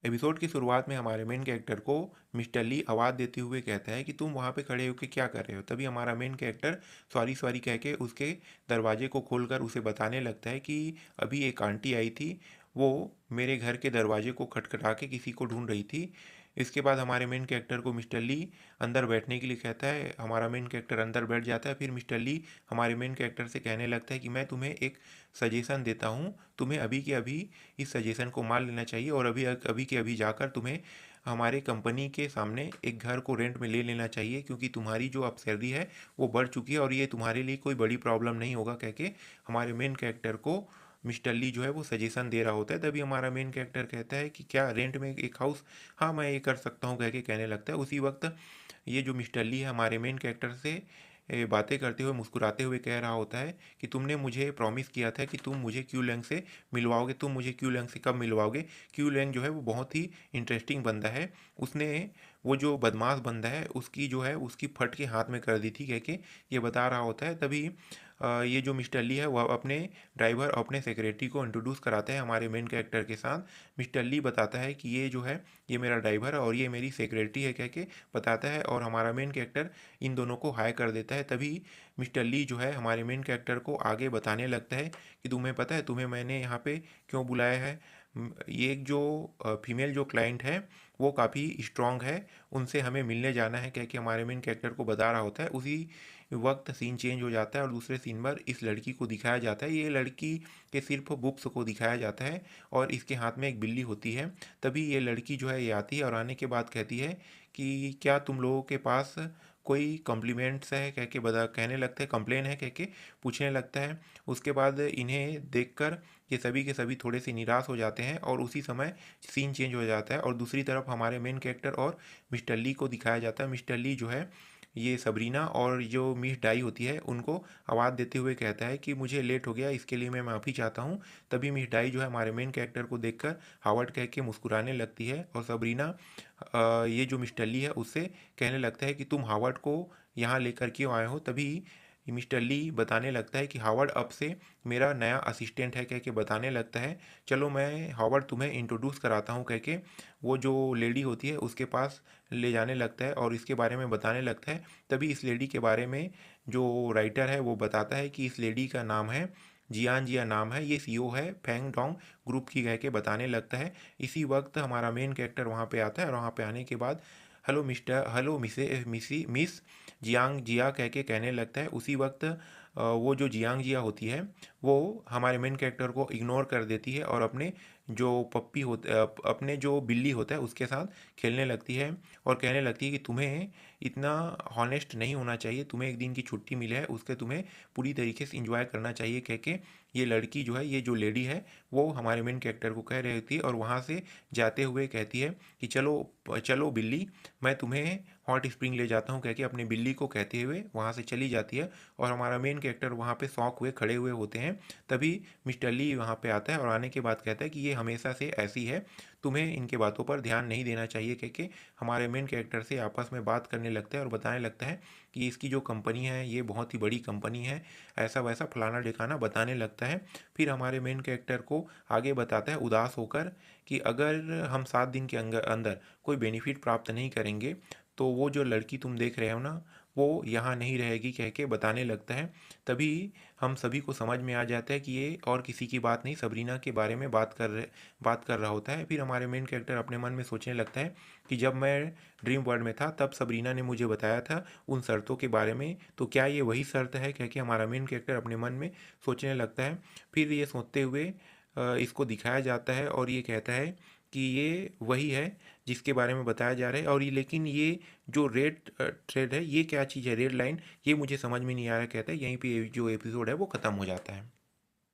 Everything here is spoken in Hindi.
एपिसोड की शुरुआत में हमारे मेन कैरेक्टर को मिस्टर ली आवाज़ देते हुए कहता है कि तुम वहाँ पे खड़े होकर क्या कर रहे हो। तभी हमारा मेन कैरेक्टर सॉरी सॉरी कह के उसके दरवाजे को खोलकर उसे बताने लगता है कि अभी एक आंटी आई थी, वो मेरे घर के दरवाजे को खटखटा के किसी को ढूंढ रही थी। इसके बाद हमारे मेन कैरेक्टर को मिस्टर ली अंदर बैठने के लिए कहता है। हमारा मेन कैरेक्टर अंदर बैठ जाता है। फिर मिस्टर ली हमारे मेन कैरेक्टर से कहने लगता है कि मैं तुम्हें एक सजेशन देता हूँ, तुम्हें अभी के अभी इस सजेशन को मान लेना चाहिए और अभी अभी के अभी जाकर तुम्हें हमारे कंपनी के सामने एक घर को रेंट में ले लेना चाहिए, क्योंकि तुम्हारी जो अब सैलरी है वो बढ़ चुकी है और ये तुम्हारे लिए कोई बड़ी प्रॉब्लम नहीं होगा कह के हमारे मेन कैरेक्टर को मिस्टर ली जो है वो सजेशन दे रहा होता है। तभी हमारा मेन कैरेक्टर कहता है कि क्या रेंट में एक हाउस, हाँ मैं ये कर सकता हूँ कह के कहने लगता है। उसी वक्त ये जो मिस्टर ली है हमारे मेन कैरेक्टर से बातें करते हुए मुस्कुराते हुए कह रहा होता है कि तुमने मुझे प्रॉमिस किया था कि तुम मुझे क्यू लैंग से मिलवाओगे। तुम मुझे क्यू लैंग से कब मिलवाओगे? क्यू लैंग जो है वो बहुत ही इंटरेस्टिंग बंदा है। उसने वो जो बदमाश बंदा है उसकी जो है उसकी फट के हाथ में कर दी थी कह के ये बता रहा होता है। तभी ये जो मिस्टर ली है वह अपने ड्राइवर और अपने सेक्रेटरी को इंट्रोड्यूस कराते हैं हमारे मेन कैरेक्टर के साथ। मिस्टर ली बताता है कि ये जो है ये मेरा ड्राइवर है और ये मेरी सेक्रेटरी है कह के बताता है और हमारा मेन कैरेक्टर इन दोनों को हायर कर देता है। तभी मिस्टर ली जो है हमारे मेन कैरेक्टर को आगे बताने लगता है कि तुम्हें पता है तुम्हें मैंने यहाँ पे क्यों बुलाया है। ये एक जो फीमेल जो क्लाइंट है वो काफ़ी स्ट्रांग है, उनसे हमें मिलने जाना है कह के हमारे मेन कैरेक्टर को बता रहा होता है। उसी वक्त सीन चेंज हो जाता है और दूसरे सीन पर इस लड़की को दिखाया जाता है। ये लड़की के सिर्फ बुक्स को दिखाया जाता है और इसके हाथ में एक बिल्ली होती है। तभी ये लड़की जो है ये आती है और आने के बाद कहती है कि क्या तुम लोगों के पास कोई कॉम्प्लीमेंट्स है कह के बता कहने लगते हैं, कंप्लेन है कह के पूछने लगता है। उसके बाद इन्हें देखकर ये सभी के सभी थोड़े से निराश हो जाते हैं और उसी समय सीन चेंज हो जाता है और दूसरी तरफ हमारे मेन कैरेक्टर और मिस्टर ली को दिखाया जाता है। मिस्टर ली जो है ये सबरीना और जो मिस डाई होती है उनको आवाज़ देते हुए कहता है कि मुझे लेट हो गया, इसके लिए मैं माफ़ी चाहता हूँ। तभी मिस डाई जो है हमारे मेन कैरेक्टर को देखकर हावर्ड कह के मुस्कुराने लगती है और सबरीना ये जो मिस्टर ली है उससे कहने लगता है कि तुम हावर्ड को यहाँ लेकर क्यों आए हो। तभी मिस्टर ली बताने लगता है कि हावर्ड अब से मेरा नया असिस्टेंट है कह के बताने लगता है। चलो मैं हावर्ड तुम्हें इंट्रोड्यूस कराता हूँ कह के वो जो लेडी होती है उसके पास ले जाने लगता है और इसके बारे में बताने लगता है। तभी इस लेडी के बारे में जो राइटर है वो बताता है कि इस लेडी का नाम है जियान जिया नाम है, ये सीईओ है फैंग डोंग ग्रुप की कह के बताने लगता है। इसी वक्त हमारा मेन कैरेक्टर वहाँ पे आता है और वहाँ पे आने के बाद hello mister, hello miss Jiang Jia कह के कहने लगता है। उसी वक्त वो जो जियांग जिया होती है वो हमारे मेन कैरेक्टर को इग्नोर कर देती है और अपने जो पप्पी होता अपने जो बिल्ली होता है उसके साथ खेलने लगती है और कहने लगती है कि तुम्हें इतना हॉनेस्ट नहीं होना चाहिए, तुम्हें एक दिन की छुट्टी मिले है उसके तुम्हें पूरी तरीके से इंजॉय करना चाहिए कह के ये लड़की जो है ये जो लेडी है वो हमारे मेन कैरेक्टर को कह रही होती है और वहाँ से जाते हुए कहती है कि चलो चलो बिल्ली, मैं तुम्हें हॉट स्प्रिंग ले जाता हूँ कह के अपनी बिल्ली को कहते हुए वहाँ से चली जाती है और हमारा मेन कैरेक्टर वहाँ पे शॉक हुए खड़े हुए होते हैं। तभी मिस्टर ली वहाँ पे आता है और आने के बाद कहता है कि ये हमेशा से ऐसी है, तुम्हें इनके बातों पर ध्यान नहीं देना चाहिए कह के हमारे मेन कैरेक्टर से आपस में बात करने लगता है और बताने लगता है कि इसकी जो कंपनी है ये बहुत ही बड़ी कंपनी है, ऐसा वैसा फलाना ढिकाना बताने लगता है। फिर हमारे मेन कैरेक्टर को आगे बताता है उदास होकर कि अगर हम 7 दिन के अंदर अंदर कोई बेनिफिट प्राप्त नहीं करेंगे तो वो जो लड़की तुम देख रहे हो ना वो यहाँ नहीं रहेगी कह के बताने लगता है। तभी हम सभी को समझ में आ जाता है कि ये और किसी की बात नहीं सबरीना के बारे में बात कर रहा होता है। फिर हमारे मेन कैरेक्टर अपने मन में सोचने लगता है कि जब मैं ड्रीम वर्ल्ड में था तब सबरीना ने मुझे बताया था उन शर्तों के बारे में, तो क्या ये वही शर्त है कह के हमारा मेन कैरेक्टर अपने मन में सोचने लगता है। फिर ये सोचते हुए इसको दिखाया जाता है और ये कहता है कि ये वही है जिसके बारे में बताया जा रहा है और ये लेकिन ये जो रेड थ्रेड है ये क्या चीज़ है, रेड लाइन, ये मुझे समझ में नहीं आ रहा कहता है। यहीं पे जो एपिसोड है वो ख़त्म हो जाता है।